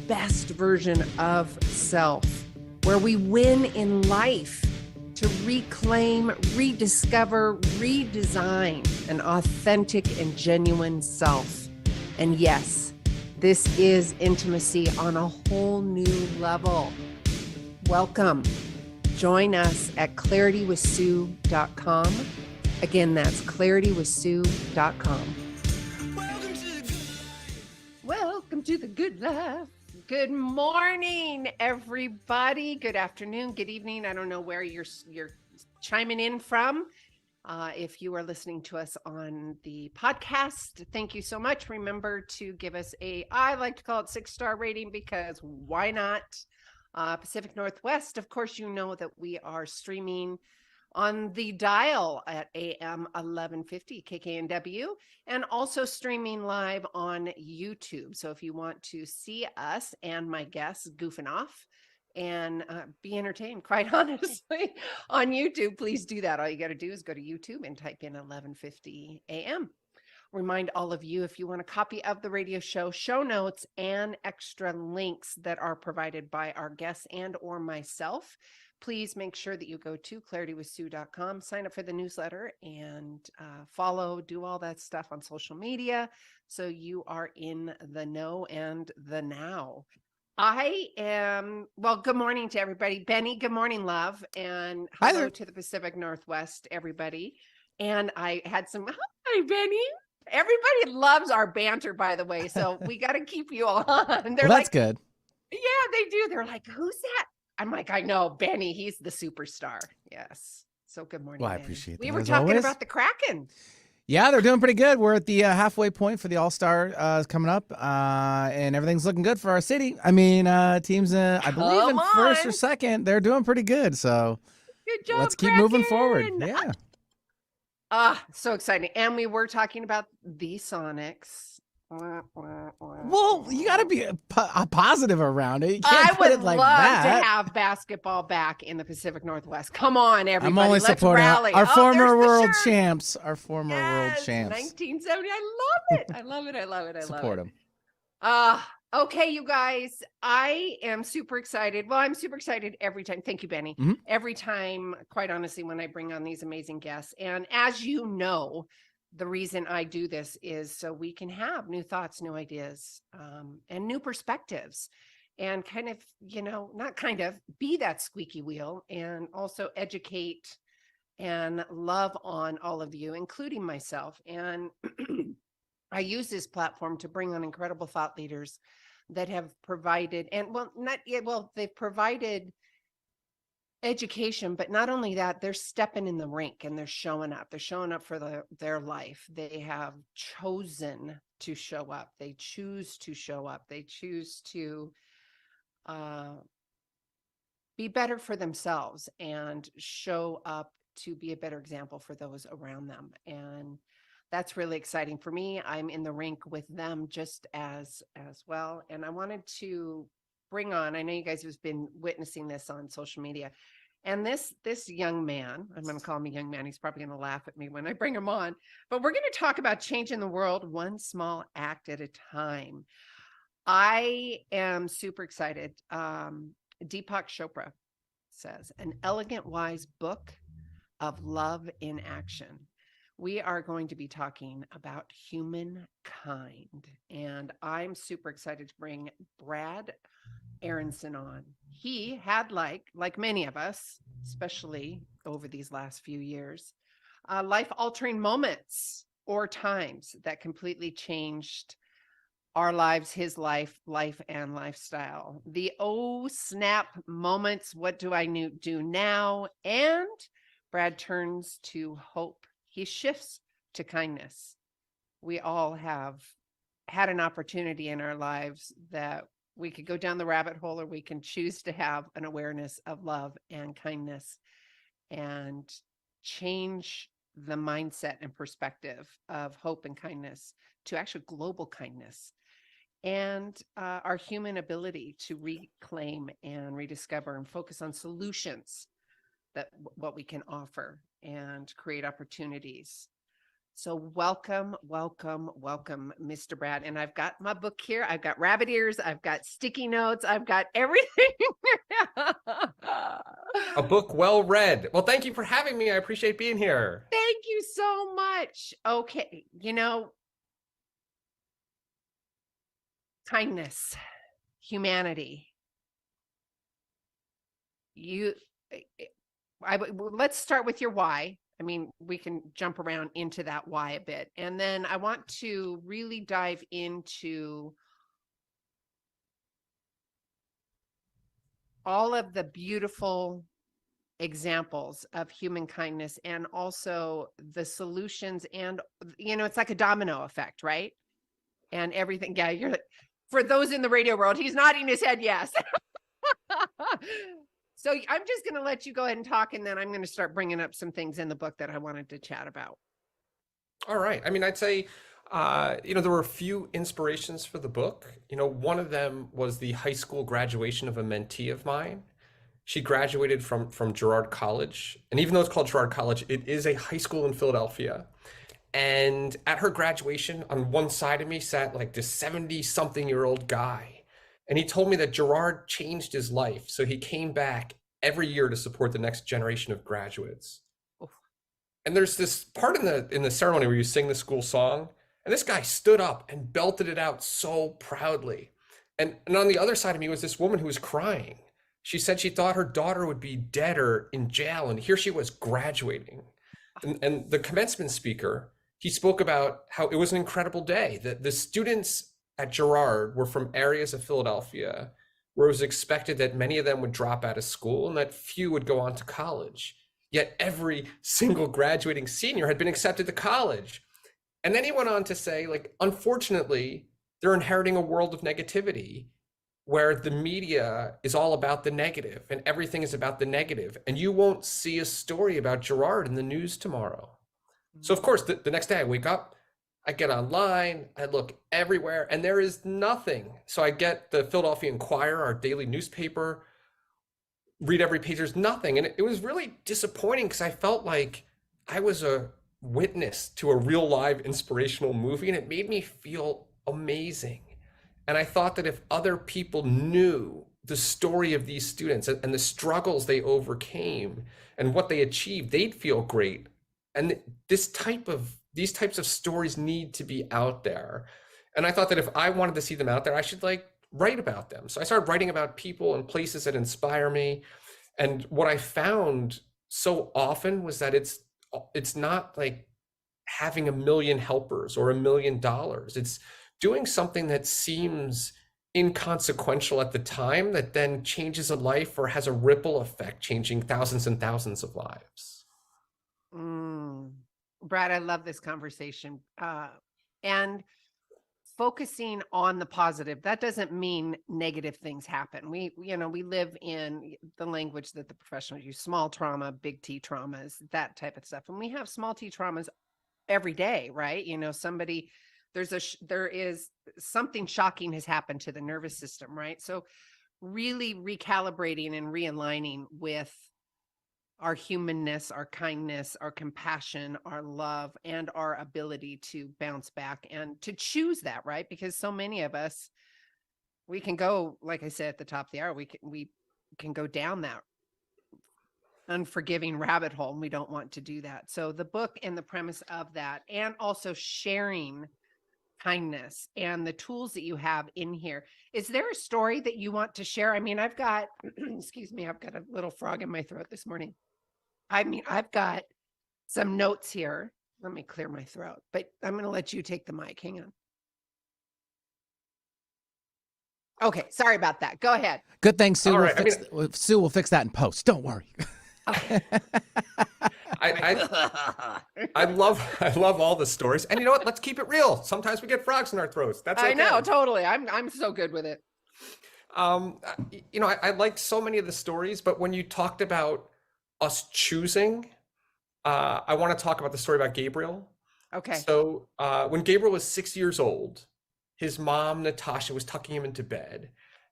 best version of self, where we win in life to reclaim, rediscover, redesign an authentic and genuine self. And yes, this is intimacy on a whole new level. Welcome. Join us at claritywithsue.com. Again, that's claritywithsue.com. Welcome to the good life. Good morning, everybody. Good afternoon, good evening. I don't know where you're chiming in from. If you are listening to us on the podcast, thank you so much. Remember to give us I like to call it 6-star rating, because why not? Pacific Northwest, of course, you know that we are streaming on the dial at AM 1150 KKNW, and also streaming live on YouTube. So if you want to see us and my guests goofing off and be entertained, quite honestly, on YouTube, please do that. All you got to do is go to YouTube and type in 1150 AM. Remind all of you, if you want a copy of the radio show notes, and extra links that are provided by our guests and or myself, please make sure that you go to claritywithsue.com, sign up for the newsletter, and follow, do all that stuff on social media so you are in the know and the now. Good morning to everybody. Benny, good morning, love. And hello to the Pacific Northwest, everybody. And I had hi, Benny. Everybody loves our banter, by the way, so we got to keep you on. They're that's good. Yeah, they do. They're like, who's that? I'm like, I know, Benny. He's the superstar. Yes. So good morning, Well, I Benny. appreciate that. We were talking about the Kraken. Yeah, they're doing pretty good. We're at the halfway point for the All-Star coming up, and everything's looking good for our city. I mean, teams, I believe in first or second, they're doing pretty good. So good job, let's keep Kraken. moving forward. Yeah. So exciting. And we were talking about the Sonics. Well, you got to be a positive around it. You can't put it like that. I would love to have basketball back in the Pacific Northwest. Come on, everybody. I'm only Let's supporting rally. our former world shirt. champs. Our former world champs. 1970. I love it. I love it. I love it. I support love it. them. Okay, you guys, I am super excited. Well, I'm super excited every time. Thank you, Benny. Mm-hmm. Every time, quite honestly, when I bring on these amazing guests. And as you know, the reason I do this is so we can have new thoughts, new ideas, and new perspectives, and kind of, be that squeaky wheel, and also educate and love on all of you, including myself. And I use this platform to bring on incredible thought leaders that have provided, they've provided education, but not only that, they're stepping in the rink and they're showing up. They're showing up for their life. They have chosen to show up. They choose to show up. They choose to be better for themselves and show up to be a better example for those around them. And that's really exciting for me. I'm in the rink with them just as well. And I wanted to bring on, I know you guys have been witnessing this on social media. And this young man, I'm going to call him a young man. He's probably going to laugh at me when I bring him on. But we're going to talk about changing the world one small act at a time. I am super excited. Deepak Chopra says, an elegant, wise book of love in action. We are going to be talking about humankind, and I'm super excited to bring Brad Aronson on. He had, like many of us, especially over these last few years, life-altering moments or times that completely changed our lives, his life and lifestyle. The oh snap moments, what do I do now? And Brad turns to hope. He shifts to kindness. We all have had an opportunity in our lives that we could go down the rabbit hole, or we can choose to have an awareness of love and kindness and change the mindset and perspective of hope and kindness to actual global kindness, and our human ability to reclaim and rediscover and focus on solutions, that what we can offer, and create opportunities So welcome, welcome, welcome, Mr. Brad. And I've got my book here. I've got rabbit ears. I've got sticky notes. I've got everything. A book well read. Well, thank you for having me. I appreciate being here. Thank you so much. Okay. Kindness, humanity. Let's start with your why. I mean, we can jump around into that why a bit. And then I want to really dive into all of the beautiful examples of human kindness and also the solutions. And, it's like a domino effect, right? And everything. Yeah, you're like, for those in the radio world, he's nodding his head yes. So I'm just going to let you go ahead and talk, and then I'm going to start bringing up some things in the book that I wanted to chat about. All right. I mean, I'd say, there were a few inspirations for the book. One of them was the high school graduation of a mentee of mine. She graduated from Girard College. And even though it's called Girard College, it is a high school in Philadelphia. And at her graduation, on one side of me sat like this 70-something-year-old guy. And he told me that Girard changed his life. So he came back every year to support the next generation of graduates. Oof. And there's this part in the ceremony where you sing the school song. And this guy stood up and belted it out so proudly. And on the other side of me was this woman who was crying. She said she thought her daughter would be dead or in jail. And here she was graduating. And the commencement speaker, he spoke about how it was an incredible day. The students at Girard were from areas of Philadelphia where it was expected that many of them would drop out of school and that few would go on to college. Yet every single graduating senior had been accepted to college. And then he went on to say, like, unfortunately, they're inheriting a world of negativity where the media is all about the negative and everything is about the negative. And you won't see a story about Girard in the news tomorrow. So of course, the next day I wake up, I get online, I look everywhere, and there is nothing. So I get the Philadelphia Inquirer, our daily newspaper, read every page, there's nothing. And it was really disappointing because I felt like I was a witness to a real live inspirational movie, and it made me feel amazing. And I thought that if other people knew the story of these students and the struggles they overcame and what they achieved, they'd feel great. And these types of stories need to be out there. And I thought that if I wanted to see them out there, I should write about them. So I started writing about people and places that inspire me. And what I found so often was that it's not like having 1 million helpers or $1 million. It's doing something that seems inconsequential at the time that then changes a life or has a ripple effect, changing thousands and thousands of lives. Brad, I love this conversation. And focusing on the positive, that doesn't mean negative things happen. We live in the language that the professionals use, small trauma, big T traumas, that type of stuff. And we have small T traumas every day, right? There is something shocking has happened to the nervous system, right? So really recalibrating and realigning with our humanness, our kindness, our compassion, our love, and our ability to bounce back and to choose that, right? Because so many of us, we can go, like I said at the top of the hour, we can go down that unforgiving rabbit hole, and we don't want to do that. So the book and the premise of that, and also sharing kindness and the tools that you have in here. Is there a story that you want to share? I mean, I've got, excuse me, I've got a little frog in my throat this morning. I mean, I've got some notes here. Let me clear my throat, but I'm going to let you take the mic. Hang on. Okay. Sorry about that. Go ahead. Good thing, Sue. Right. Sue will fix that in post. Don't worry. Okay. I love all the stories, and you know what? Let's keep it real. Sometimes we get frogs in our throats. That's okay. I know, totally. I'm so good with it. I liked so many of the stories, but when you talked about us choosing, I want to talk about the story about Gabriel. Okay. So when Gabriel was 6 years old, his mom, Natasha, was tucking him into bed.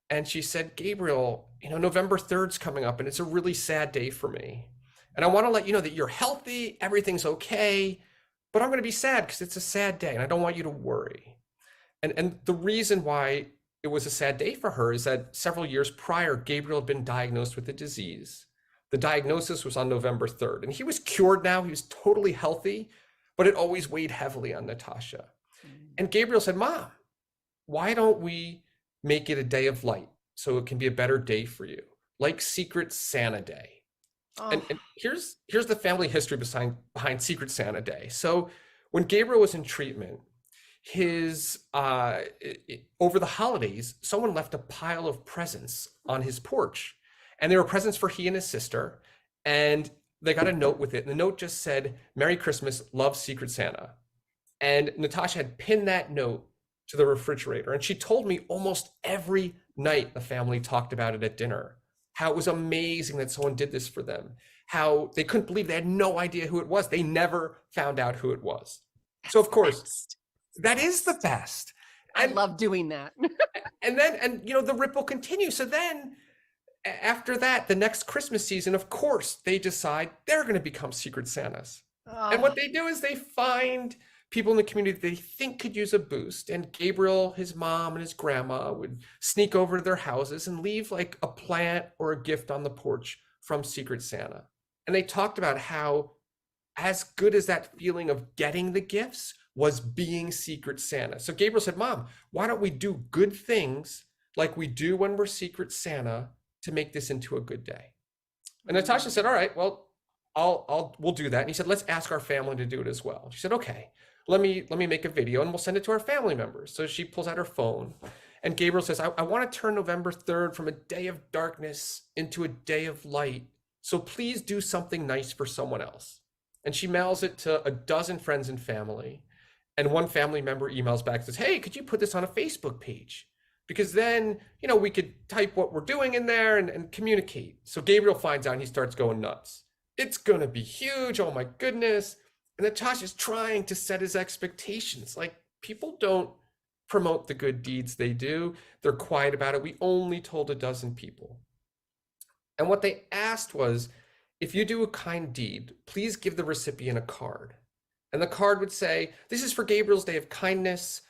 And she said, Gabriel, November 3rd's coming up and it's a really sad day for me. And I want to let you know that you're healthy, everything's okay, but I'm going to be sad because it's a sad day and I don't want you to worry. And the reason why it was a sad day for her is that several years prior, Gabriel had been diagnosed with a disease. The diagnosis was on November 3rd, and he was cured now. He was totally healthy, but it always weighed heavily on Natasha. And Gabriel said, Mom, why don't we make it a day of light so it can be a better day for you, like Secret Santa Day? Oh. And here's the family history behind Secret Santa Day. So when Gabriel was in treatment, over the holidays, someone left a pile of presents on his porch, and there were presents for he and his sister, and they got a note with it. And the note just said, Merry Christmas, love, Secret Santa. And Natasha had pinned that note to the refrigerator. And she told me almost every night the family talked about it at dinner, how it was amazing that someone did this for them, how they couldn't believe they had no idea who it was. They never found out who it was. So of course, that is the best. I love doing that. and the ripple continues. So then after that, the next Christmas season, of course, they decide they're going to become Secret Santas. And what they do is they find people in the community they think could use a boost. And Gabriel, his mom, and his grandma would sneak over to their houses and leave like a plant or a gift on the porch from Secret Santa. And they talked about how as good as that feeling of getting the gifts was being Secret Santa. So Gabriel said, Mom, why don't we do good things like we do when we're Secret Santa to make this into a good day? And Natasha said, all right, well, we'll do that. And he said, let's ask our family to do it as well. She said, okay, let me make a video and we'll send it to our family members. So she pulls out her phone and Gabriel says, I want to turn November 3rd from a day of darkness into a day of light. So please do something nice for someone else. And she mails it to a dozen friends and family. And one family member emails back and says, hey, could you put this on a Facebook page? Because then, we could type what we're doing in there and communicate. So Gabriel finds out and he starts going nuts. It's going to be huge. Oh my goodness. And Natasha's trying to set his expectations. Like, people don't promote the good deeds they do. They're quiet about it. We only told a dozen people. And what they asked was, if you do a kind deed, please give the recipient a card. And the card would say, this is for Gabriel's Day of Kindness.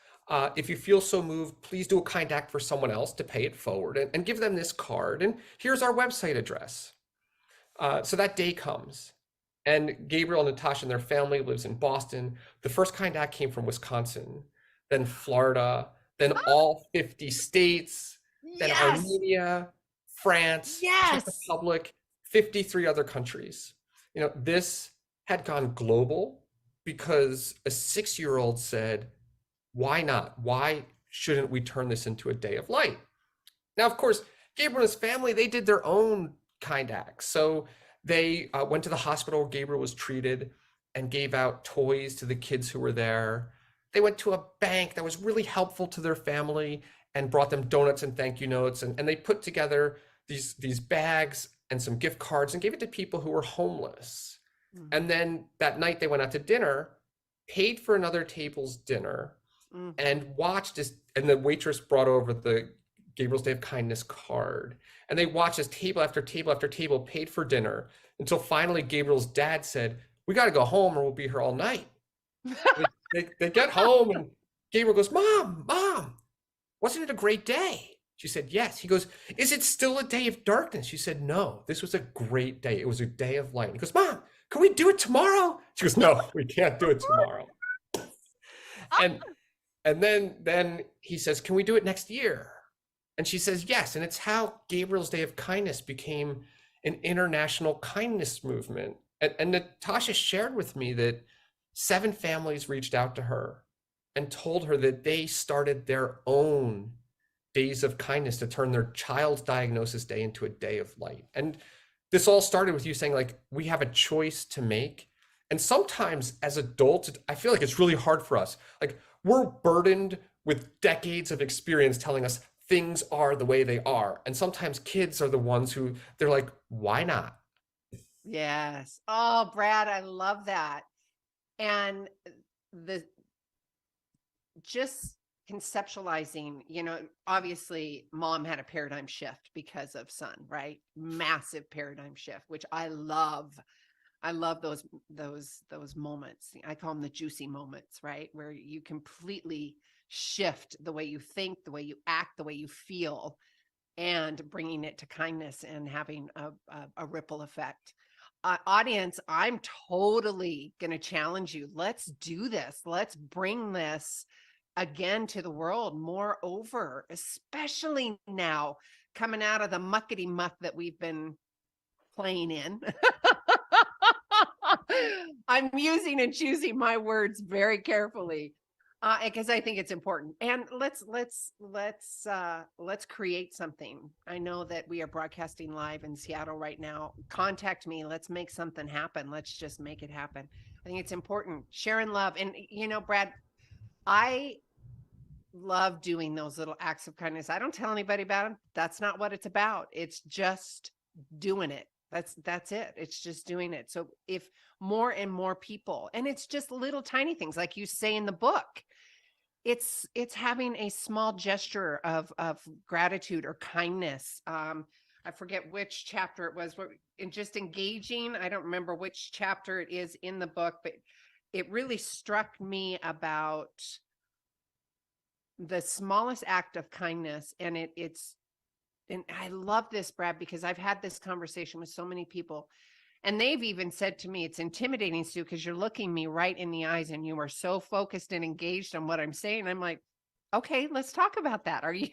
If you feel so moved, please do a kind act for someone else to pay it forward and give them this card. And here's our website address. So that day comes. And Gabriel and Natasha and their family lives in Boston. The first kind act came from Wisconsin, then Florida, then all 50 states, then Armenia, France, Czech Republic, 53 other countries. This had gone global because a 6-year-old said, why not? Why shouldn't we turn this into a day of light? Now, of course, Gabriel and his family, they did their own kind acts. So they went to the hospital where Gabriel was treated and gave out toys to the kids who were there. They went to a bank that was really helpful to their family and brought them donuts and thank you notes. And they put together these bags and some gift cards and gave it to people who were homeless. Mm-hmm. And then that night they went out to dinner, paid for another table's dinner, and watched as, and the waitress brought over the Gabriel's Day of Kindness card. And they watched as table after table after table paid for dinner until finally Gabriel's dad said, we got to go home or we'll be here all night. they get home and Gabriel goes, Mom, wasn't it a great day? She said, yes. He goes, is it still a day of darkness? She said, no, this was a great day. It was a day of light. He goes, Mom, can we do it tomorrow? She goes, no, we can't do it tomorrow. And then he says, can we do it next year? And she says, yes. And it's how Gabriel's Day of Kindness became an international kindness movement. And Natasha shared with me that 7 families reached out to her and told her that they started their own days of kindness to turn their child's diagnosis day into a day of light. And this all started with you saying, like, we have a choice to make. And sometimes as adults, I feel like it's really hard for us. Like, we're burdened with decades of experience telling us things are the way they are. And sometimes kids are the ones who they're like, why not? Yes. Oh, Brad, I love that. And just conceptualizing, obviously mom had a paradigm shift because of son, right? Massive paradigm shift, which I love. I love those moments. I call them the juicy moments, right? Where you completely shift the way you think, the way you act, the way you feel, and bringing it to kindness and having a ripple effect. Audience, I'm totally going to challenge you. Let's do this. Let's bring this again to the world. Moreover, especially now coming out of the muckety muck that we've been playing in. I'm using and choosing my words very carefully because I think it's important. And let's create something. I know that we are broadcasting live in Seattle right now. Contact me. Let's make something happen. Let's just make it happen. I think it's important. Sharing love. And Brad, I love doing those little acts of kindness. I don't tell anybody about them. That's not what it's about. It's just doing it. That's it. It's just doing it. So if more and more people, and it's just little tiny things like you say in the book, it's having a small gesture of gratitude or kindness. I forget which chapter it was, in just engaging. I don't remember which chapter it is in the book, but it really struck me about the smallest act of kindness. And and I love this, Brad, because I've had this conversation with so many people, and they've even said to me, it's intimidating, Sue, because you're looking me right in the eyes and you are so focused and engaged on what I'm saying. I'm like, okay, let's talk about that. Are you,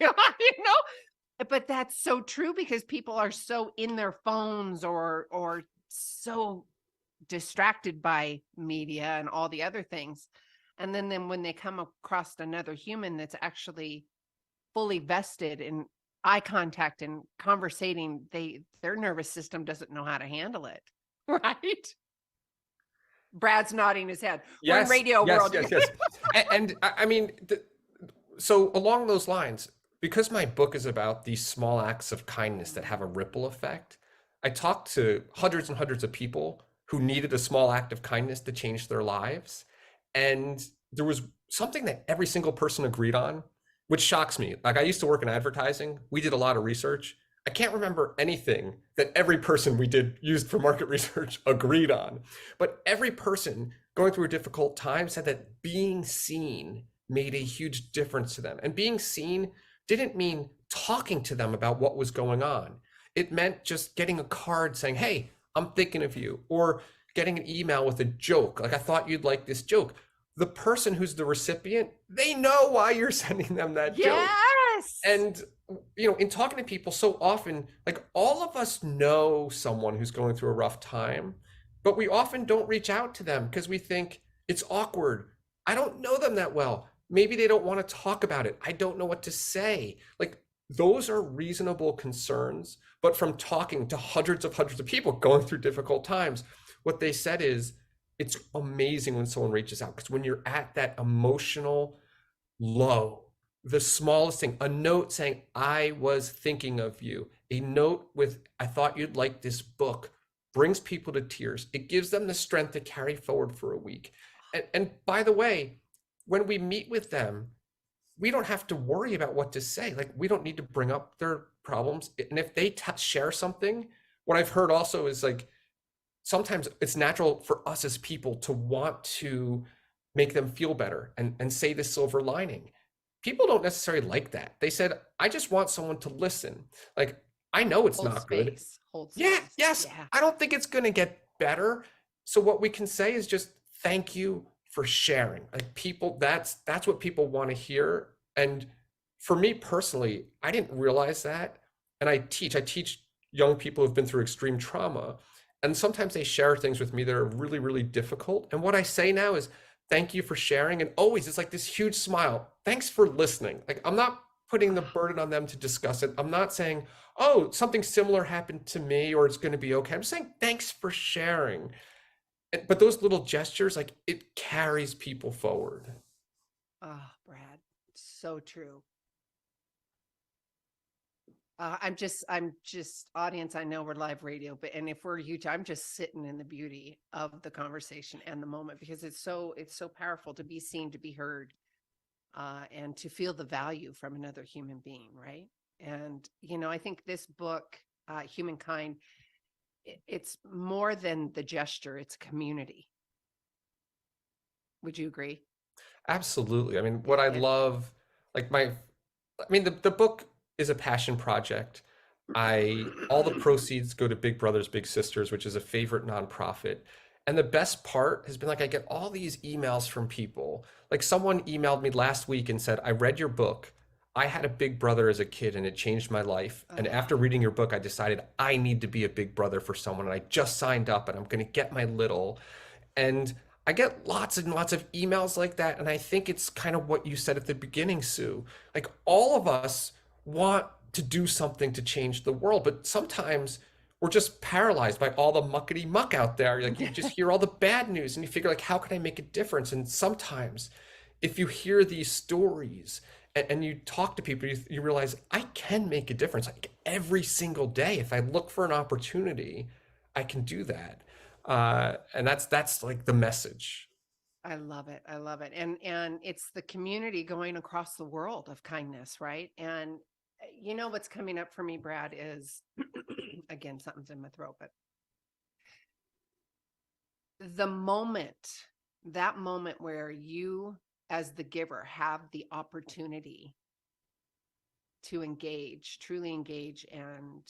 but that's so true, because people are so in their phones or so distracted by media and all the other things. And then when they come across another human that's actually fully vested in eye contact and conversating, their nervous system doesn't know how to handle it. Right? Brad's nodding his head. We're in radio world. Yes. And I mean, so along those lines, because my book is about these small acts of kindness that have a ripple effect, I talked to hundreds and hundreds of people who needed a small act of kindness to change their lives. And there was something that every single person agreed on, which shocks me. Like, I used to work in advertising. We did a lot of research. I can't remember anything that every person we used for market research agreed on. But every person going through a difficult time said that being seen made a huge difference to them. And being seen didn't mean talking to them about what was going on. It meant just getting a card saying, hey, I'm thinking of you, or getting an email with a joke. Like, I thought you'd like this joke. The person who's the recipient, they know why you're sending them that joke. Yes. And, in talking to people so often, like, all of us know someone who's going through a rough time, but we often don't reach out to them because we think it's awkward. I don't know them that well. Maybe they don't want to talk about it. I don't know what to say. Like, those are reasonable concerns. But from talking to hundreds of people going through difficult times, what they said is, it's amazing when someone reaches out, because when you're at that emotional low, the smallest thing, a note saying, I was thinking of you, a note with, I thought you'd like this book, brings people to tears. It gives them the strength to carry forward for a week. And by the way, when we meet with them, we don't have to worry about what to say. Like, we don't need to bring up their problems. And if they share something, what I've heard also is, like, sometimes it's natural for us as people to want to make them feel better and say the silver lining. People don't necessarily like that. They said, I just want someone to listen. Like, I know it's Hold not space. good. Hold Yeah, space. yes. Yeah. I don't think it's going to get better. So what we can say is just thank you for sharing. Like, people, that's what people want to hear. And for me personally, I didn't realize that. And I teach young people who've been through extreme trauma. And sometimes they share things with me that are really, really difficult. And what I say now is, thank you for sharing. And always, it's like this huge smile. Thanks for listening. Like, I'm not putting the burden on them to discuss it. I'm not saying, oh, something similar happened to me, or it's going to be okay. I'm saying, thanks for sharing. But those little gestures, like, it carries people forward. Oh, Brad, so true. I'm just audience. I know we're live radio, and if we're YouTube, I'm just sitting in the beauty of the conversation and the moment, because it's so powerful to be seen, to be heard, and to feel the value from another human being, right? And I think this book, HumanKind, it's more than the gesture, it's community. Would you agree? Absolutely. I mean, what Yeah, I it love, like the book is a passion project. All the proceeds go to Big Brothers Big Sisters, which is a favorite nonprofit. And the best part has been, like, I get all these emails from people. Like, someone emailed me last week and said, I read your book. I had a big brother as a kid and it changed my life. And oh, after reading your book, I decided I need to be a big brother for someone. And I just signed up and I'm going to get my little. And I get lots and lots of emails like that. And I think it's kind of what you said at the beginning, Sue. Like, all of us want to do something to change the world, but sometimes we're just paralyzed by all the muckety muck out there. Like, you just hear all the bad news and you figure, like, how can I make a difference? And sometimes if you hear these stories and you talk to people, you realize I can make a difference. Like, every single day, if I look for an opportunity, I can do that. And that's like the message. I love it. I love it. And it's the community going across the world of kindness, right? And you know what's coming up for me, Brad, is again, something's in my throat, but the moment, that moment where you as the giver have the opportunity to engage, truly engage, and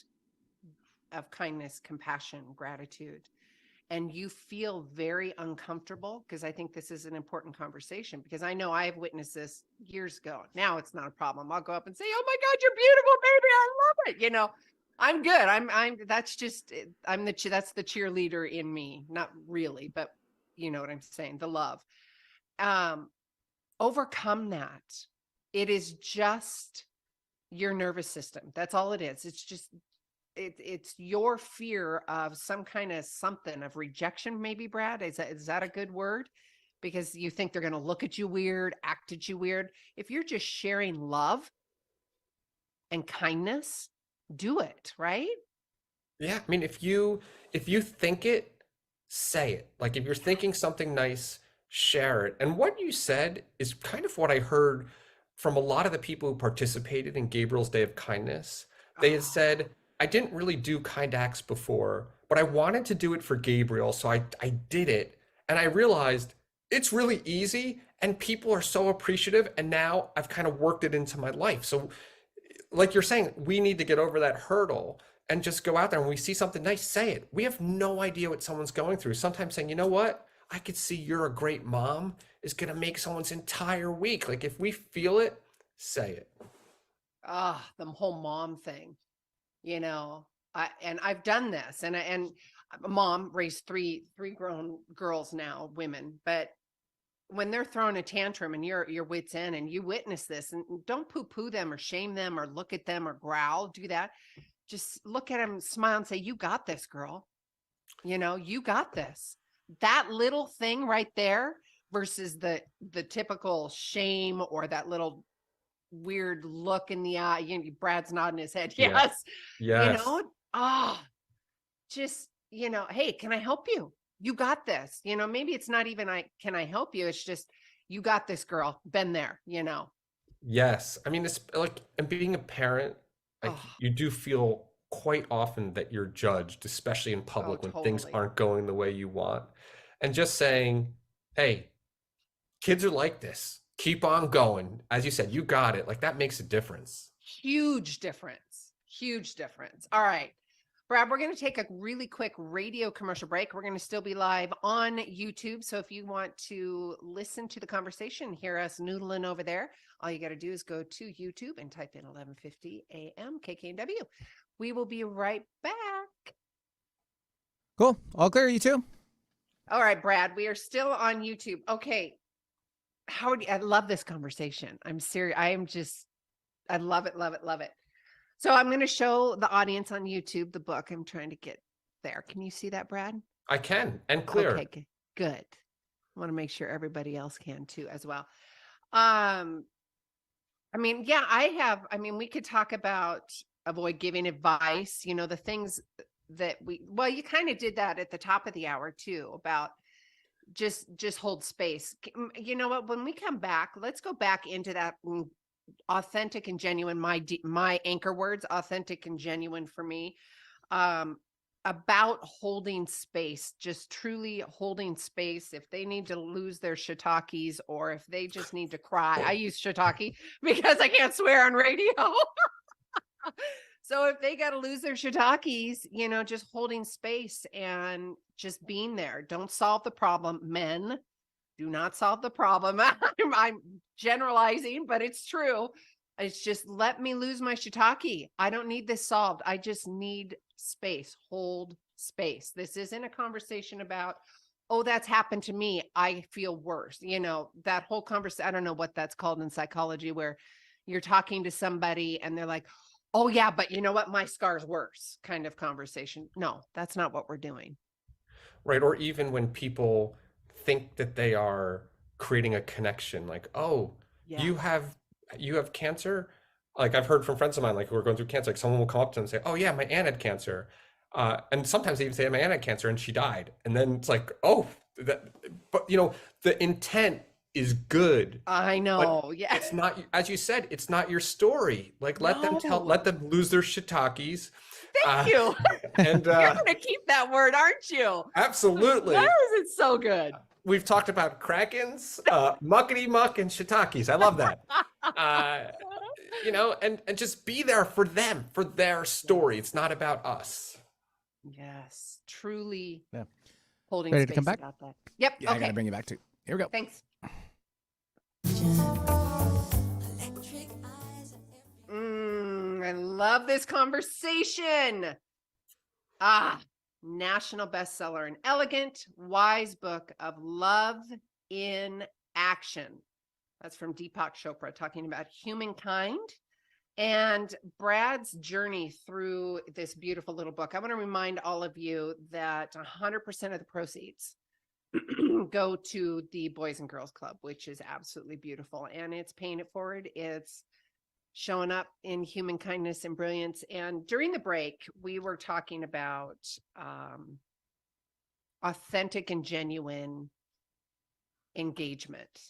of kindness, compassion, gratitude, and you feel very uncomfortable, because I think this is an important conversation, because I know I've witnessed this years ago. Now it's not a problem. I'll go up and say, "Oh my God, you're beautiful, baby. I love it." I'm good. That's just, that's the cheerleader in me. Not really, but you know what I'm saying? The love. Um, Overcome that. It is just your nervous system. That's all it is. It's just it's your fear of some kind of something of rejection, maybe, Brad. Is that a good word? Because you think they're going to look at you weird, act at you weird. If you're just sharing love and kindness, do it, right? Yeah, I mean, if you think it, say it. Like, if you're thinking something nice, share it. And what you said is kind of what I heard from a lot of the people who participated in Gabriel's Day of Kindness. They had Oh, said, I didn't really do kind acts before, but I wanted to do it for Gabriel, so I did it. And I realized it's really easy and people are so appreciative. And now I've kind of worked it into my life. So, like you're saying, we need to get over that hurdle and just go out there, and when we see something nice, say it. We have no idea what someone's going through. Sometimes saying, you know what? I could see you're a great mom is going to make someone's entire week. Like, if we feel it, say it. the whole mom thing, you know. I've done this, and a mom raised three grown girls now, women, but when they're throwing a tantrum and you're your wits end and you witness this, and don't poo-poo them or shame them or look at them or growl, do that. Just look at them, smile, and say, "You got this, girl. You got this." That little thing right there versus the typical shame or that little weird look in the eye. Brad's nodding his head. Yeah. Yes. You Yes. know, ah, just, hey, can I help you? You got this. Maybe it's not even can I help you? It's just, you got this, girl. Been there. Yes. I mean, it's like, and being a parent, like, Oh, you do feel quite often that you're judged, especially in oh, public when things totally. aren't going the way you want. And just saying, hey, kids are like this. Keep on going. As you said, you got it. Like, that makes a difference. Huge difference. Huge difference. All right. Brad, we're going to take a really quick radio commercial break. We're going to still be live on YouTube. So if you want to listen to the conversation, hear us noodling over there, all you got to do is go to YouTube and type in 1150 AM KKNW. We will be right back. Cool. All clear, you two? All right, Brad, we are still on YouTube. Okay. I love this conversation. I'm serious. I love it, love it, love it. So I'm going to show the audience on YouTube the book. I'm trying to get there. Can you see that, Brad? I can, and clear. Okay, good. I want to make sure everybody else can too as well. I mean, yeah, we could talk about avoid giving advice, the things that you kind of did that at the top of the hour too, about just hold space. You know what? When we come back, let's go back into that authentic and genuine, my anchor words, authentic and genuine for me. about holding space, just truly holding space. If they need to lose their shiitakes or if they just need to cry, I use shiitake because I can't swear on radio. So if they got to lose their shiitakes, just holding space and just being there. Don't solve the problem. Men do not solve the problem. I'm generalizing, but it's true. It's just let me lose my shiitake. I don't need this solved. I just need space. Hold space. This isn't a conversation about, oh, that's happened to me. I feel worse. That whole conversation, I don't know what that's called in psychology, where you're talking to somebody and they're like, oh yeah, but you know what? My scar's worse kind of conversation. No, that's not what we're doing. Right. Or even when people think that they are creating a connection, like, oh, Yeah. you have cancer. Like I've heard from friends of mine, like who are going through cancer, like someone will come up to them and say, oh yeah, my aunt had cancer. And sometimes they even say my aunt had cancer and she died. And then it's like, oh, but the intent is good. I know. But Yeah. it's not, as you said, it's not your story. Like let them lose their shiitakes. Thank you. And You're going to keep that word, aren't you? Absolutely. Why is it so good? We've talked about krakens, muckety muck, and shiitakes. I love that. And just be there for them, for their story. It's not about us. Yes, truly. Yeah. Holding Ready space to come back? about that. Yep. Yeah, Okay. I gotta bring you back too. Here we go. Thanks. I love this conversation. National bestseller, An Elegant, Wise Book of Love in Action. That's from Deepak Chopra, talking about humankind and Brad's journey through this beautiful little book. I want to remind all of you that 100% of the proceeds go to the Boys and Girls Club, which is absolutely beautiful. And it's paying it forward. It's showing up in human kindness and brilliance. And during the break, we were talking about authentic and genuine engagement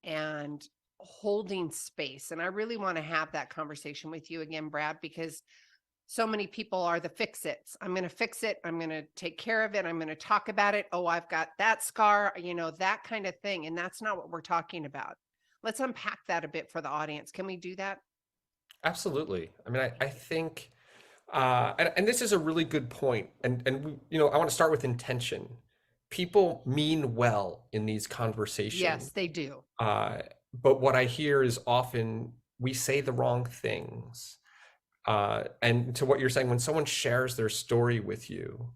and holding space. And I really want to have that conversation with you again, Brad, because so many people are the fix-its. I'm going to fix it. I'm going to take care of it. I'm going to talk about it. Oh, I've got that scar, that kind of thing. And that's not what we're talking about. Let's unpack that a bit for the audience. Can we do that? Absolutely. I mean, I think, and this is a really good point. And I want to start with intention. People mean well in these conversations. Yes, they do. But what I hear is often we say the wrong things. And to what you're saying, when someone shares their story with you,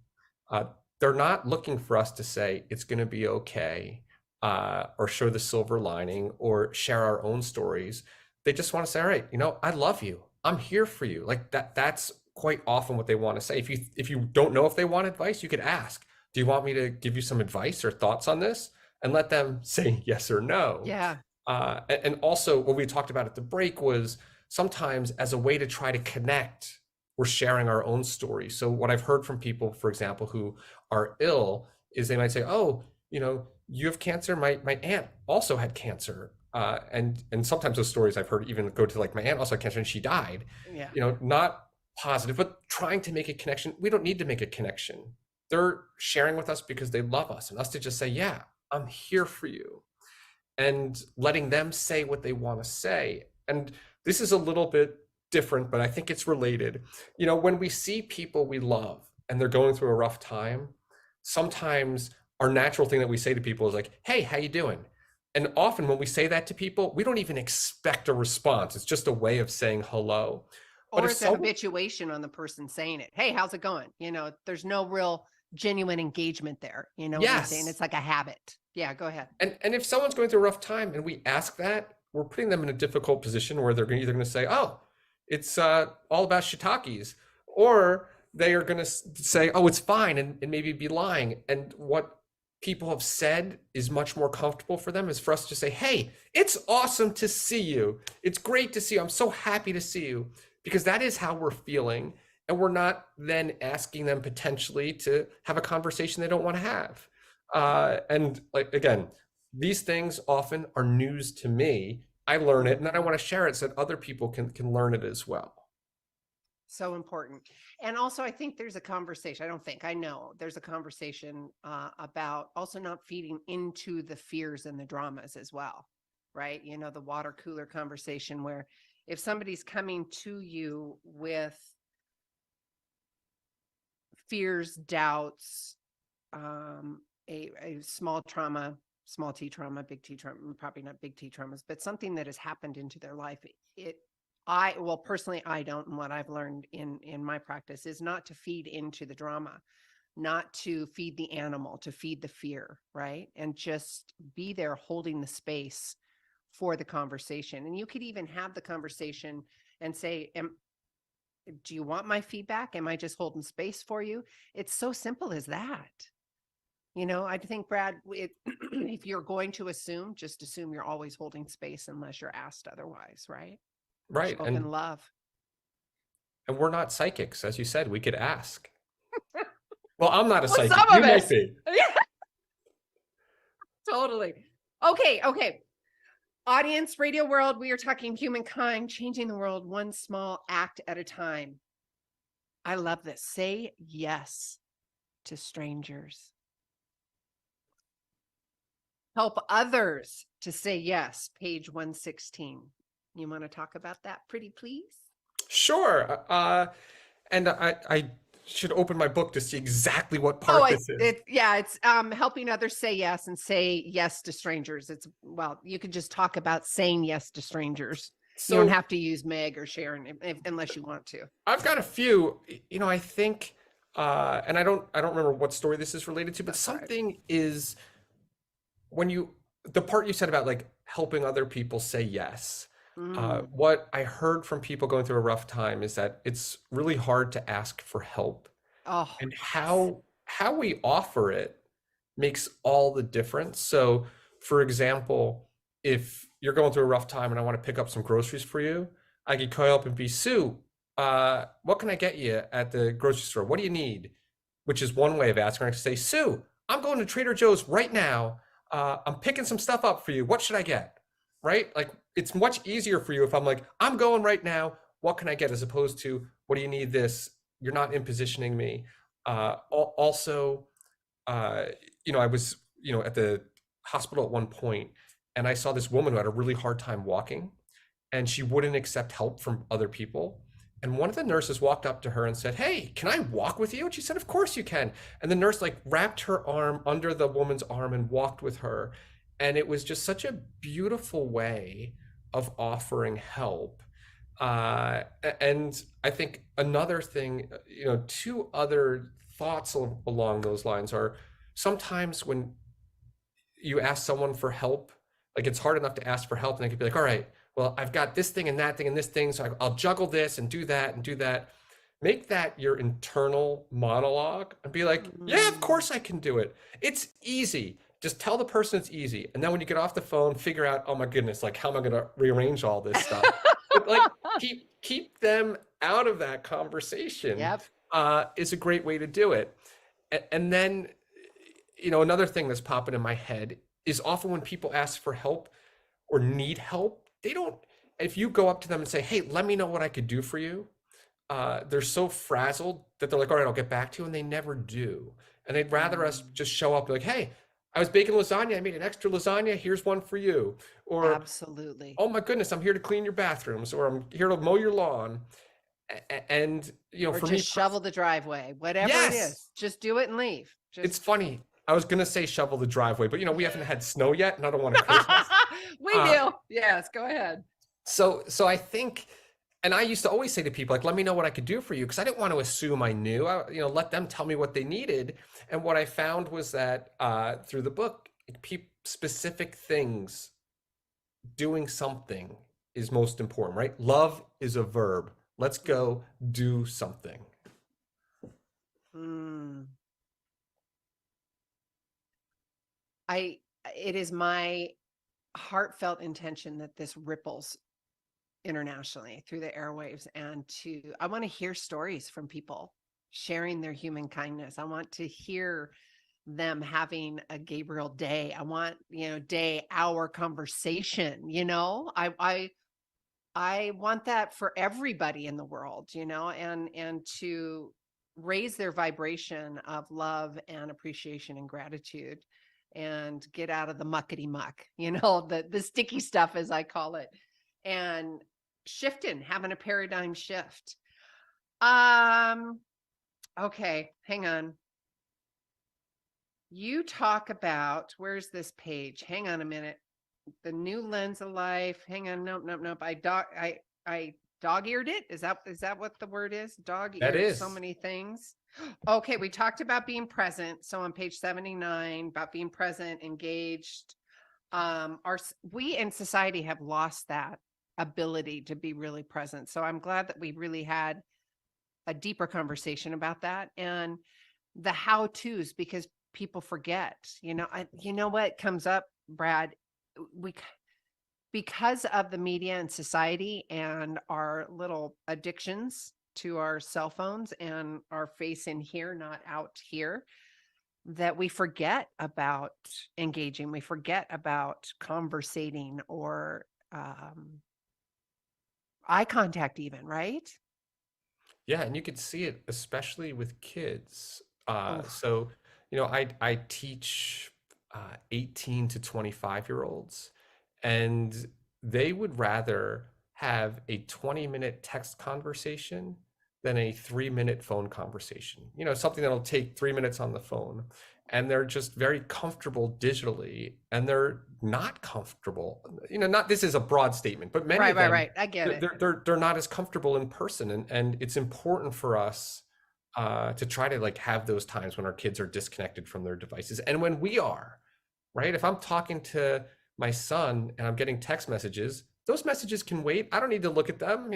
they're not looking for us to say it's going to be okay, or show the silver lining or share our own stories. They just want to say, all right, I love you. I'm here for you. Like that's quite often what they want to say. If you don't know if they want advice, you could ask, do you want me to give you some advice or thoughts on this? And let them say yes or no. Yeah. And also what we talked about at the break was sometimes as a way to try to connect, we're sharing our own story. So what I've heard from people, for example, who are ill is they might say, oh, you have cancer. My aunt also had cancer. And sometimes those stories I've heard even go to like, my aunt also had cancer and she died. Yeah. Not positive, but trying to make a connection. We don't need to make a connection. They're sharing with us because they love us, and us to just say, yeah, I'm here for you, and letting them say what they want to say. And this is a little bit different, but I think it's related. When we see people we love and they're going through a rough time, sometimes our natural thing that we say to people is like, hey, how you doing? And often when we say that to people, we don't even expect a response. It's just a way of saying hello. Or it's a habituation on the person saying it. Hey, how's it going? There's no real genuine engagement there. What I'm saying? It's like a habit. Yeah, go ahead. And if someone's going through a rough time and we ask that, we're putting them in a difficult position where they're either going to say, oh, it's all about shiitakes, or they are going to say, oh, it's fine, and maybe be lying. And what people have said is much more comfortable for them is for us to say, hey, it's awesome to see you. It's great to see you. I'm so happy to see you, because that is how we're feeling. And we're not then asking them potentially to have a conversation they don't want to have. And like, again, these things often are news to me. I learn it and then I want to share it so that other people can learn it as well. So important. And also, I think there's a conversation. I know there's a conversation about also not feeding into the fears and the dramas as well, right? You know, the water cooler conversation where if somebody's coming to you with fears, doubts, a small trauma, small T trauma, big T trauma, probably not big T traumas, but something that has happened into their life. Personally, I don't, and what I've learned in my practice is not to feed into the drama, not to feed the animal, to feed the fear, right? And just be there holding the space for the conversation. And you could even have the conversation and say, do you want my feedback? Am I just holding space for you? It's so simple as that. You know, I think, Brad, if you're going to assume, just assume you're always holding space unless you're asked otherwise, right? Right. Open love. And we're not psychics, as you said. We could ask. Well, I'm not a psychic. Some You of might us. be. Totally. Okay. Audience, radio world, we are talking humankind, changing the world one small act at a time. I love this. Say yes to strangers. Help others to say yes. Page 116. You want to talk about that, pretty please? Sure. And I should open my book to see exactly what part this is. It's helping others say yes and say yes to strangers. You could just talk about saying yes to strangers. So you don't have to use Meg or Sharon unless you want to. I've got a few, I think, and I don't remember what story this is related to, but something is the part you said about like helping other people say yes. What I heard from people going through a rough time is that it's really hard to ask for help. And how we offer it makes all the difference. So, for example, if you're going through a rough time and I want to pick up some groceries for you, I could call up and be, Sue, what can I get you at the grocery store? What do you need? Which is one way of asking. I could say, Sue, I'm going to Trader Joe's right now. I'm picking some stuff up for you. What should I get? Right? Like, it's much easier for you if I'm like, I'm going right now. What can I get? As opposed to, what do you need this? You're not impositioning me. Also, I was, at the hospital at one point, and I saw this woman who had a really hard time walking, and she wouldn't accept help from other people. And one of the nurses walked up to her and said, "Hey, can I walk with you?" And she said, "Of course you can." And the nurse like wrapped her arm under the woman's arm and walked with her. And it was just such a beautiful way of offering help. And I think another thing, two other thoughts along those lines are, sometimes when you ask someone for help, like it's hard enough to ask for help, and they could be like, all right, well, I've got this thing and that thing and this thing, so I'll juggle this and do that and do that. Make that your internal monologue and be like, yeah, of course I can do it. It's easy. Just tell the person it's easy. And then when you get off the phone, figure out, oh my goodness, like how am I going to rearrange all this stuff? But like keep them out of that conversation. Yep. Is a great way to do it. And then, another thing that's popping in my head is often when people ask for help or need help, if you go up to them and say, hey, let me know what I could do for you, they're so frazzled that they're like, all right, I'll get back to you. And they never do. And they'd rather us just show up like, hey, I was baking lasagna. I made an extra lasagna. Here's one for you. Or, absolutely. Oh my goodness, I'm here to clean your bathrooms, or I'm here to mow your lawn. And, or for just me, shovel the driveway, whatever it is, just do it and leave. It's funny. I was going to say shovel the driveway, but we haven't had snow yet and I don't want to Christmas. We do. Yes, go ahead. So I think, and I used to always say to people, like, let me know what I could do for you, because I didn't want to assume I knew. Let them tell me what they needed. And what I found was that through the book, specific things, doing something is most important, right? Love is a verb. Let's go do something. It is my heartfelt intention that this ripples internationally through the airwaves, and I want to hear stories from people sharing their human kindness. I want to hear them having a Gabriel day. I want, hour conversation, I want that for everybody in the world, and to raise their vibration of love and appreciation and gratitude and get out of the muckety muck, the sticky stuff, as I call it, and having a paradigm shift. Okay, hang on. You talk about, where's this page? Hang on a minute. The new lens of life. Hang on. Nope. I dog-eared it. Is that what the word is? That Dog-eared is. so many things. Okay, we talked about being present. So on page 79, about being present, engaged. We in society have lost that ability to be really present. So I'm glad that we really had a deeper conversation about that and the how-tos, because people forget. You know what comes up, Brad? Because of the media and society and our little addictions to our cell phones and our face in here, not out here, that we forget about engaging. We forget about conversating or eye contact even, right? Yeah, and you could see it especially with kids. Oof. So, I teach 18 to 25-year-olds, and they would rather have a 20-minute text conversation than a 3-minute phone conversation. Something that'll take 3 minutes on the phone. And they're just very comfortable digitally, and they're not comfortable. Not, this is a broad statement, but many of them, Right. I get it. they're not as comfortable in person, and it's important for us to try to like have those times when our kids are disconnected from their devices, and when we are, right? If I'm talking to my son and I'm getting text messages, those messages can wait. I don't need to look at them.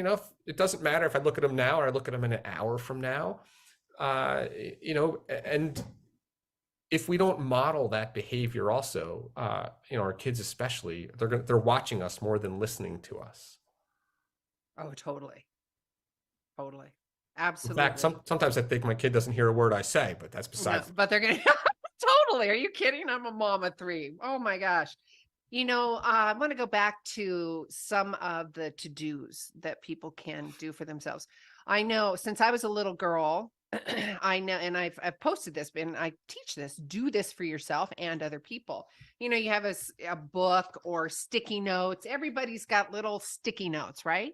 It doesn't matter if I look at them now or I look at them in an hour from now. And if we don't model that behavior also, our kids especially, they're watching us more than listening to us. Oh, totally. In Absolutely. fact, sometimes I think my kid doesn't hear a word I say, but that's besides. No, but they're gonna totally. Are you kidding? I'm a mom of 3. Oh my gosh. I want to go back to some of the to-dos that people can do for themselves. I know since I was a little girl, I know, and I've posted this, and I teach this, do this for yourself and other people. You have a book or sticky notes. Everybody's got little sticky notes, right?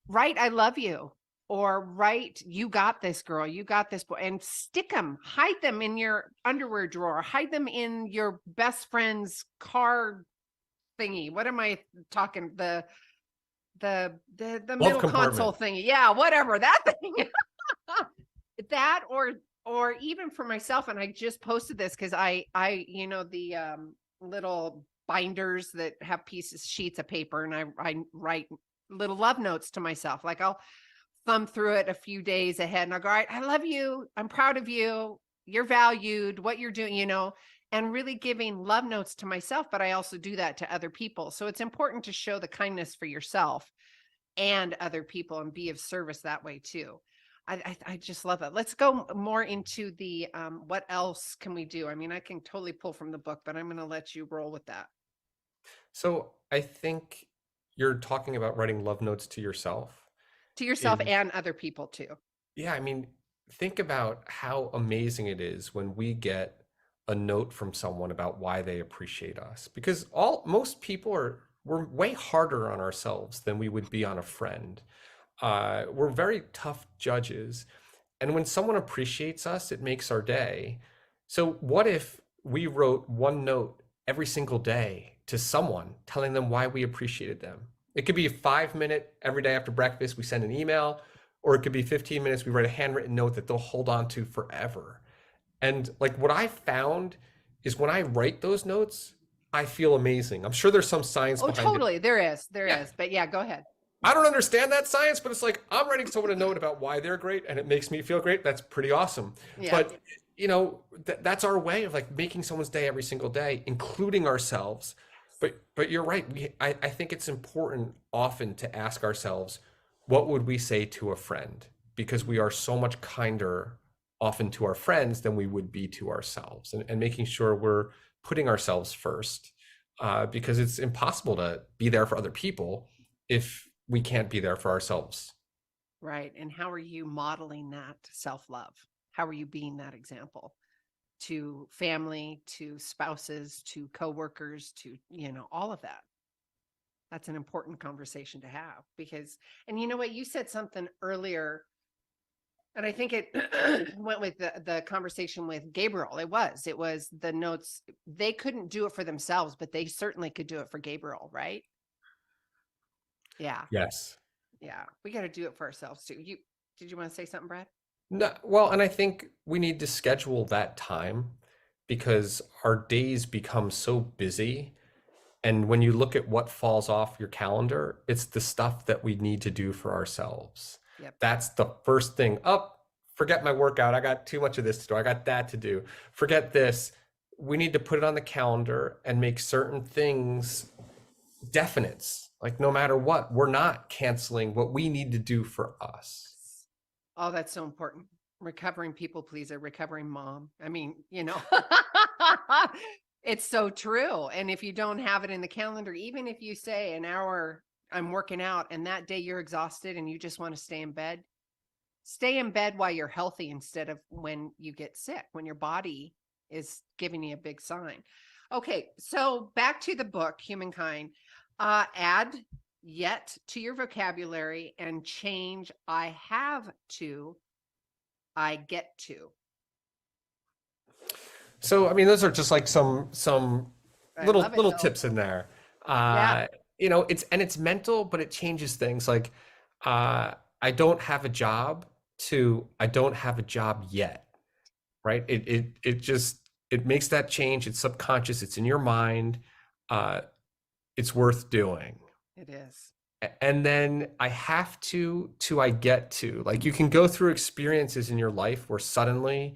Write, I love you, or write, you got this, girl, you got this, boy, and stick them, hide them in your underwear drawer, hide them in your best friend's car thingy. What am I talking? The middle console thingy. Yeah, whatever that thing. That or even for myself, and I just posted this because I the little binders that have sheets of paper, and I write little love notes to myself. Like I'll thumb through it a few days ahead and I'll go, all right, I love you, I'm proud of you, you're valued, what you're doing, and really giving love notes to myself, but I also do that to other people. So it's important to show the kindness for yourself and other people and be of service that way too. I just love it. Let's go more into the what else can we do? I mean, I can totally pull from the book, but I'm going to let you roll with that. So I think you're talking about writing love notes to yourself. To yourself and other people too. Yeah, I mean, think about how amazing it is when we get a note from someone about why they appreciate us, because most people we're way harder on ourselves than we would be on a friend. We're very tough judges. And when someone appreciates us, it makes our day. So what if we wrote one note every single day to someone telling them why we appreciated them? It could be a 5-minute every day after breakfast, we send an email, or it could be 15 minutes, we write a handwritten note that they'll hold on to forever. And like what I found is when I write those notes, I feel amazing. I'm sure there's some science behind totally. it. There is. But yeah, go ahead. I don't understand that science, but it's like I'm writing someone a note about why they're great and it makes me feel great. That's pretty awesome. Yeah. But that's our way of like making someone's day every single day, including ourselves. But you're right. I think it's important often to ask ourselves, what would we say to a friend? Because we are so much kinder often to our friends than we would be to ourselves, and making sure we're putting ourselves first, because it's impossible to be there for other people if we can't be there for ourselves. Right. And how are you modeling that self-love? How are you being that example to family, to spouses, to coworkers, to, all of that? That's an important conversation to have because, and you know what, you said something earlier, and I think it went with the conversation with Gabriel. It was the notes. They couldn't do it for themselves, but they certainly could do it for Gabriel, right? Yeah. Yes. Yeah. We got to do it for ourselves too. Did you want to say something, Brad? No, well, and I think we need to schedule that time because our days become so busy. And when you look at what falls off your calendar, it's the stuff that we need to do for ourselves. Yep. That's the first thing. Up, forget my workout. I got too much of this to do. I got that to do. Forget this. We need to put it on the calendar and make certain things definites. Like no matter what, we're not canceling what we need to do for us. Oh, that's so important. Recovering people pleaser, recovering mom. I mean, it's so true. And if you don't have it in the calendar, even if you say an hour, I'm working out, and that day you're exhausted and you just want to stay in bed while you're healthy instead of when you get sick, when your body is giving you a big sign. Okay. So back to the book, Humankind. Add yet to your vocabulary and change I have to, I get to. So, I mean, those are just like some I little love it, little though. tips in there. Yeah. It's mental, but it changes things. Like, I don't have a job to I don't have a job yet, right? It makes that change. It's subconscious. It's in your mind. It's worth doing. It is. And then I have to I get to. Like you can go through experiences in your life where suddenly,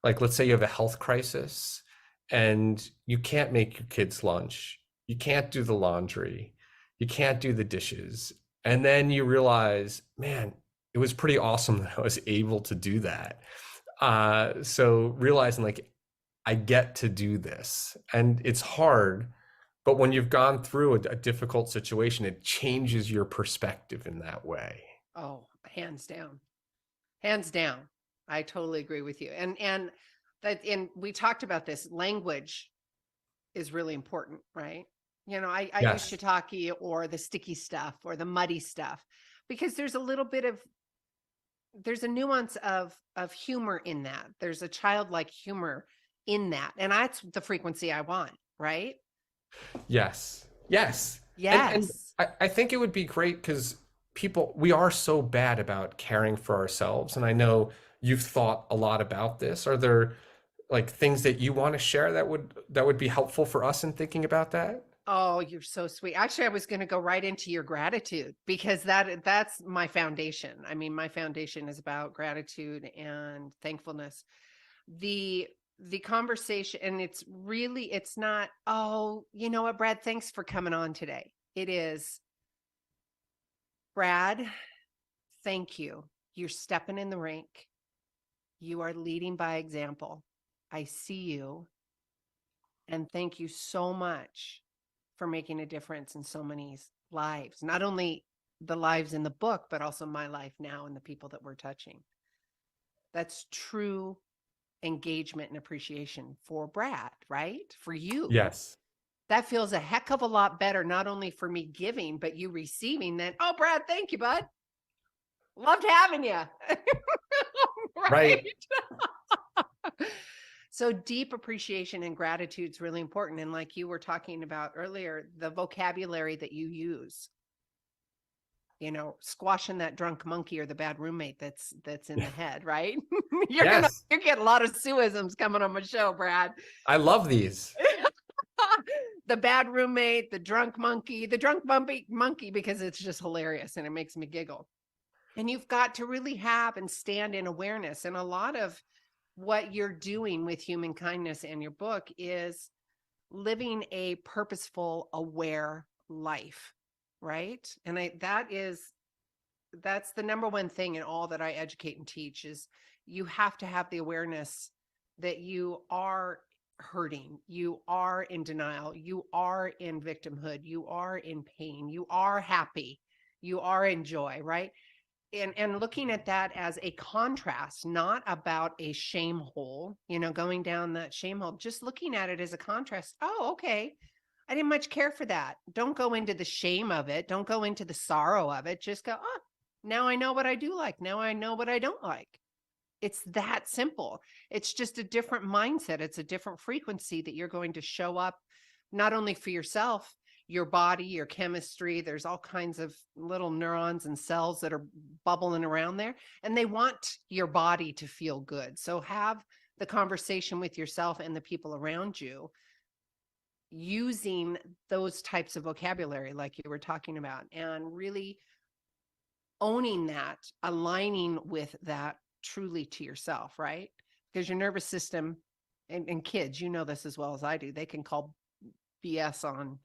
like let's say you have a health crisis and you can't make your kids lunch, you can't do the laundry, you can't do the dishes. And then you realize, man, it was pretty awesome that I was able to do that. So realizing like I get to do this. And it's hard, but when you've gone through a difficult situation, it changes your perspective in that way. Oh, hands down. Hands down. I totally agree with you. And we talked about this. Language is really important, right? I use Yes. shiitake or the sticky stuff or the muddy stuff because there's a nuance of humor in that. There's a childlike humor in that. And that's the frequency I want, right? Yes. Yes. And Yes. I think it would be great because we are so bad about caring for ourselves. And I know you've thought a lot about this. Are there like things that you want to share that would be helpful for us in thinking about that? Oh, you're so sweet. Actually, I was going to go right into your gratitude because that's my foundation. I mean, my foundation is about gratitude and thankfulness. The conversation, and it's not, oh, you know what, Brad, thanks for coming on today. It is, Brad, thank you. You're stepping in the rink. You are leading by example. I see you. And thank you so much for making a difference in so many lives, not only the lives in the book, but also my life now and the people that we're touching. That's true engagement and appreciation for Brad, right? For you. Yes. That feels a heck of a lot better, not only for me giving, but you receiving than, oh, Brad, thank you, bud. Loved having you. Right. So deep appreciation and gratitude is really important. And like you were talking about earlier, the vocabulary that you use, squashing that drunk monkey or the bad roommate that's in the head, right? Yes. You get a lot of suisms coming on my show, Brad. I love these. The bad roommate, the drunk monkey, monkey, because it's just hilarious and it makes me giggle. And you've got to really have and stand in awareness. And a lot of what you're doing with human kindness in your book is living a purposeful, aware life, right? And that's the number one thing in all that I educate and teach is you have to have the awareness that you are hurting, you are in denial, you are in victimhood, you are in pain, you are happy, You are in joy, right? And looking at that as a contrast, not about a shame hole, going down that shame hole, just looking at it as a contrast. Oh, okay. I didn't much care for that. Don't go into the shame of it. Don't go into the sorrow of it. Just go, oh, now I know what I do like. Now I know what I don't like. It's that simple. It's just a different mindset. It's a different frequency that you're going to show up, not only for yourself, your body, your chemistry. There's all kinds of little neurons and cells that are bubbling around there, and they want your body to feel good. So have the conversation with yourself and the people around you using those types of vocabulary like you were talking about, and really owning that, aligning with that truly to yourself, right? Because your nervous system, and kids, this as well as I do, they can call BS on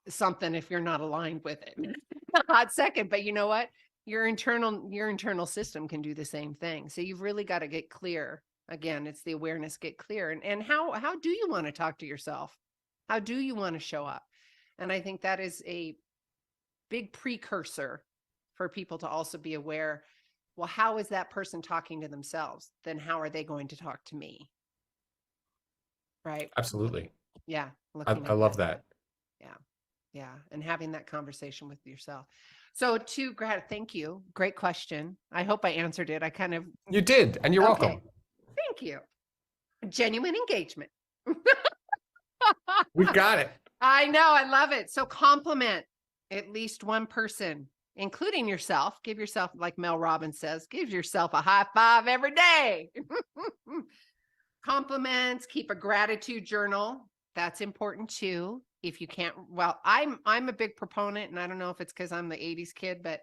something if you're not aligned with it in a hot second. But you know what? Your internal system can do the same thing. So you've really got to get clear. Again, it's the awareness, get clear. And how do you want to talk to yourself? How do you want to show up? And I think that is a big precursor for people to also be aware. Well, how is that person talking to themselves? Then how are they going to talk to me? Right? Absolutely. Yeah. I love that. Yeah. Yeah. And having that conversation with yourself. So Brad, thank you. Great question. I hope I answered it. You did, and you're welcome. Thank you. Genuine engagement. We've got it. I know. I love it. So compliment at least one person, including yourself. Give yourself, like Mel Robbins says, give yourself a high five every day. Compliments, keep a gratitude journal. That's important too. If you can't, well, I'm a big proponent, and I don't know if it's because I'm the 80s kid, but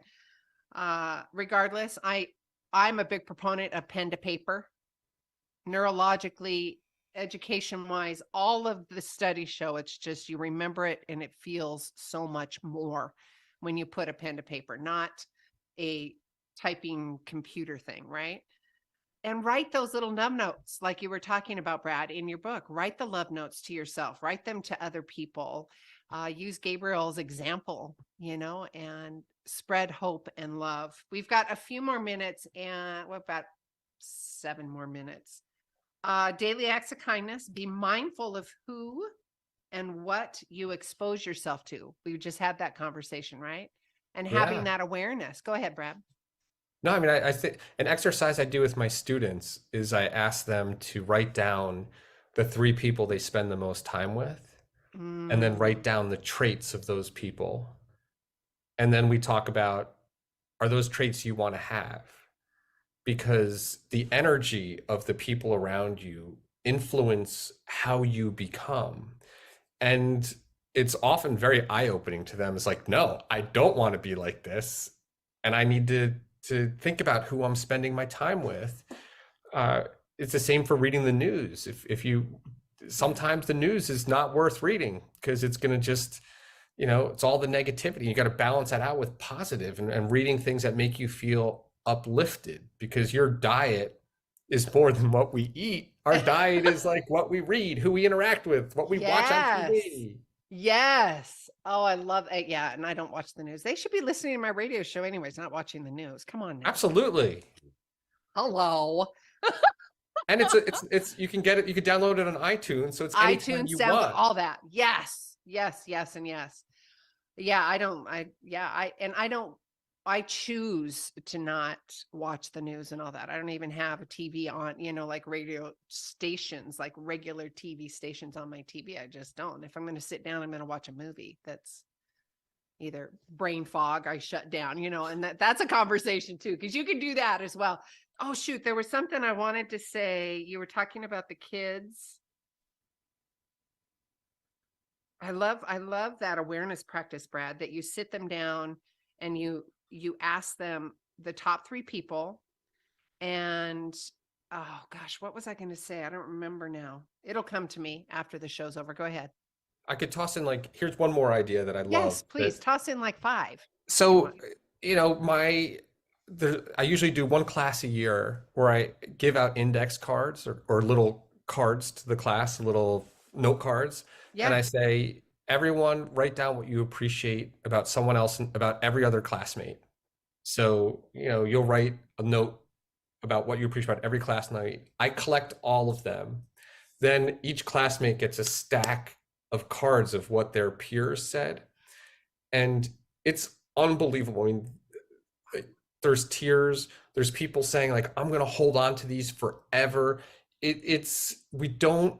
regardless, I'm a big proponent of pen to paper. Neurologically, education-wise, all of the studies show it's just you remember it, and it feels so much more when you put a pen to paper, not a typing computer thing, right? And write those little love notes like you were talking about, Brad, in your book. Write the love notes to yourself. Write them to other people. Use Gabriel's example, and spread hope and love. We've got a few more minutes, and what about 7 more minutes? Daily acts of kindness. Be mindful of who and what you expose yourself to. We just had that conversation, right? And having that awareness. Go ahead, Brad. No, I mean, I think an exercise I do with my students is I ask them to write down the 3 people they spend the most time with, and then write down the traits of those people. And then we talk about, are those traits you want to have? Because the energy of the people around you influence how you become. And it's often very eye-opening to them. It's like, no, I don't want to be like this. And I need to think about who I'm spending my time with. It's the same for reading the news. If you, sometimes the news is not worth reading because it's going to just, it's all the negativity. You got to balance that out with positive and reading things that make you feel uplifted, because your diet is more than what we eat. Our diet is like what we read, who we interact with, what we watch on TV. Yes. Oh, I love it. Yeah. And I don't watch the news. They should be listening to my radio show anyways, not watching the news. Come on now. Absolutely. Hello. And it's you can get it, you can download it on iTunes. So it's anytime you want. All that. Yes. Yes. Yes. And yes. Yeah. I choose to not watch the news and all that. I don't even have a TV on, like radio stations, like regular TV stations on my TV. I just don't. If I'm going to sit down, I'm going to watch a movie that's either brain fog, I shut down, and that's a conversation too, because you can do that as well. Oh, shoot. There was something I wanted to say. You were talking about the kids. I love that awareness practice, Brad, that you sit them down and you ask them the top 3 people, and oh gosh, what was I going to say? I don't remember now. It'll come to me after the show's over. Go ahead. I could toss in here's one more idea that I love. Yes, please toss in 5. So, I usually do one class a year where I give out index cards or little cards to the class, little note cards. Yeah. And I say, everyone write down what you appreciate about someone else and about every other classmate. So, you'll write a note about what you appreciate about every classmate. I collect all of them. Then each classmate gets a stack of cards of what their peers said. And it's unbelievable. I mean, there's tears, there's people saying like, I'm going to hold on to these forever. We don't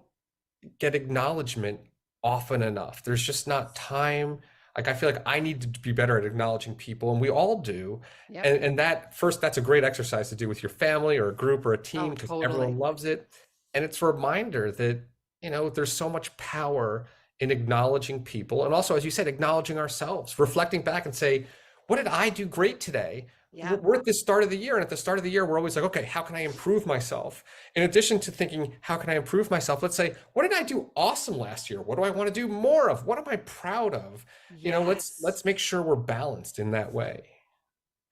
get acknowledgement often enough. There's just not time. Like, I feel like I need to be better at acknowledging people, and we all do. Yep. And that's a great exercise to do with your family or a group or a team, because everyone loves it. And it's a reminder that, there's so much power in acknowledging people. And also, as you said, acknowledging ourselves, reflecting back and say, what did I do great today? Yeah. We're at the start of the year, and at the start of the year, we're always like, okay, how can I improve myself? In addition to thinking, how can I improve myself? Let's say, what did I do awesome last year? What do I want to do more of? What am I proud of? Yes. Let's make sure we're balanced in that way.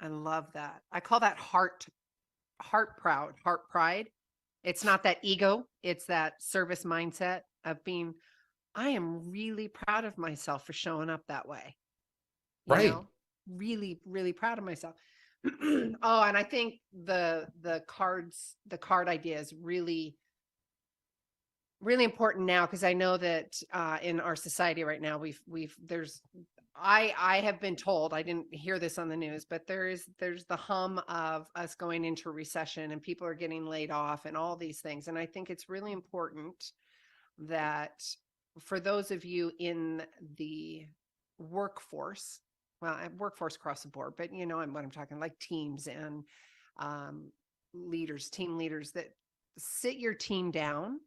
I love that. I call that heart pride. It's not that ego. It's that service mindset of being, I am really proud of myself for showing up that way. Right. Really, really proud of myself. Oh, and I think the card idea is really, really important now, because I know that in our society right now, I have been told, I didn't hear this on the news, but there's the hum of us going into recession and people are getting laid off and all these things. And I think it's really important that for those of you in the workforce, workforce across the board, but what I'm talking, like teams and team leaders, that sit your team down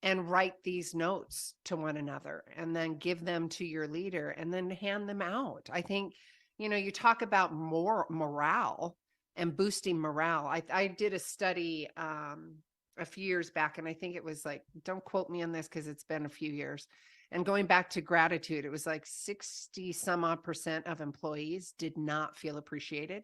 and write these notes to one another and then give them to your leader and then hand them out. I think, you talk about more morale and boosting morale. I did a study a few years back, and I think it was like, don't quote me on this because it's been a few years. And going back to gratitude, it was like 60 some odd % of employees did not feel appreciated.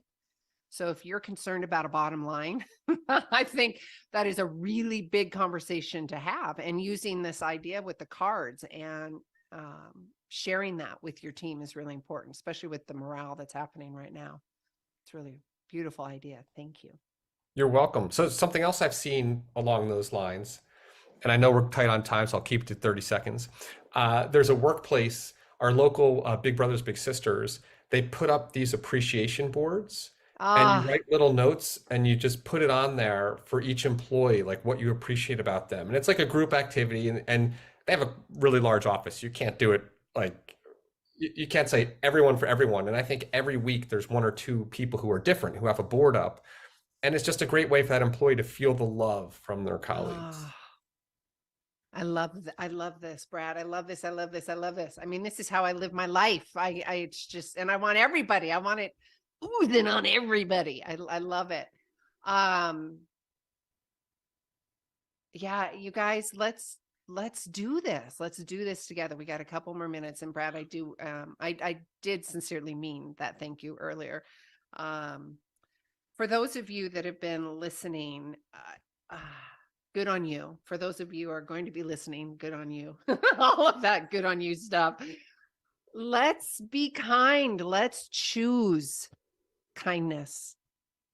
So if you're concerned about a bottom line, I think that is a really big conversation to have. And using this idea with the cards and sharing that with your team is really important, especially with the morale that's happening right now. It's really a beautiful idea. Thank you. You're welcome. So something else I've seen along those lines, and I know we're tight on time, so I'll keep it to 30 seconds. There's a workplace, our local Big Brothers Big Sisters, they put up these appreciation boards. And you write little notes and you just put it on there for each employee, like what you appreciate about them. And it's like a group activity, and they have a really large office. You can't do it like, you can't say everyone for everyone. And I think every week there's one or two people who are different, who have a board up. And it's just a great way for that employee to feel the love from their colleagues. I love this, Brad. I love this. I mean, this is how I live my life. It's just, and I want everybody, I want it oozing on everybody. I love it. Yeah, you guys, let's do this. Let's do this together. We got a couple more minutes. And Brad, I did sincerely mean that thank you earlier. For those of you that have been listening, good on you. For those of you who are going to be listening, good on you. All of that good on you stuff. Let's be kind. Let's choose kindness.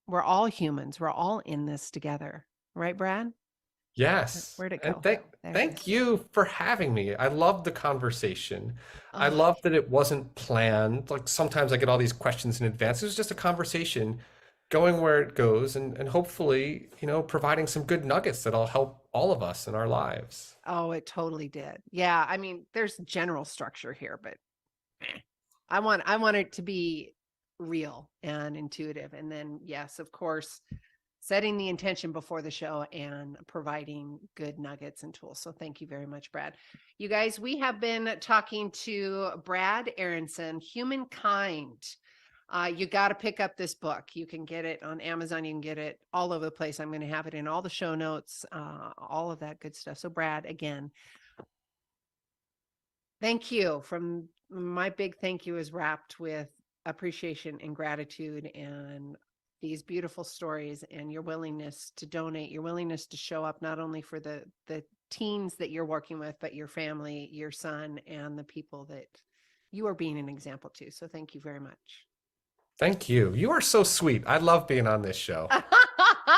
We're all humans. We're all in this together. Right, Brad? Yes. Where'd it go? And thank you for having me. I love the conversation. I love that it wasn't planned. Like, sometimes I get all these questions in advance. It was just a conversation going where it goes, and hopefully, providing some good nuggets that'll help all of us in our lives. Oh, it totally did. Yeah. I mean, there's general structure here, but I want it to be real and intuitive. And then, yes, of course, setting the intention before the show and providing good nuggets and tools. So thank you very much, Brad. You guys, we have been talking to Brad Aronson, HumanKind. You got to pick up this book. You can get it on Amazon. You can get it all over the place. I'm going to have it in all the show notes, all of that good stuff. So Brad, again, thank you. From my big thank you is wrapped with appreciation and gratitude and these beautiful stories and your willingness to donate, your willingness to show up not only for the teens that you're working with, but your family, your son, and the people that you are being an example to. So thank you very much. Thank you. You are so sweet. I love being on this show.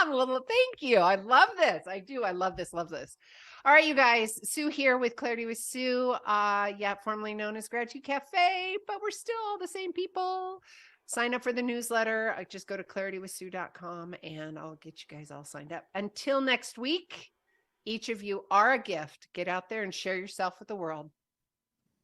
Well, thank you. I love this. I do. I love this. Love this. All right, you guys. Sue here with Clarity with Sue. Yeah, formerly known as Gratitude Cafe, but we're still the same people. Sign up for the newsletter. Just go to claritywithsue.com and I'll get you guys all signed up. Until next week, each of you are a gift. Get out there and share yourself with the world.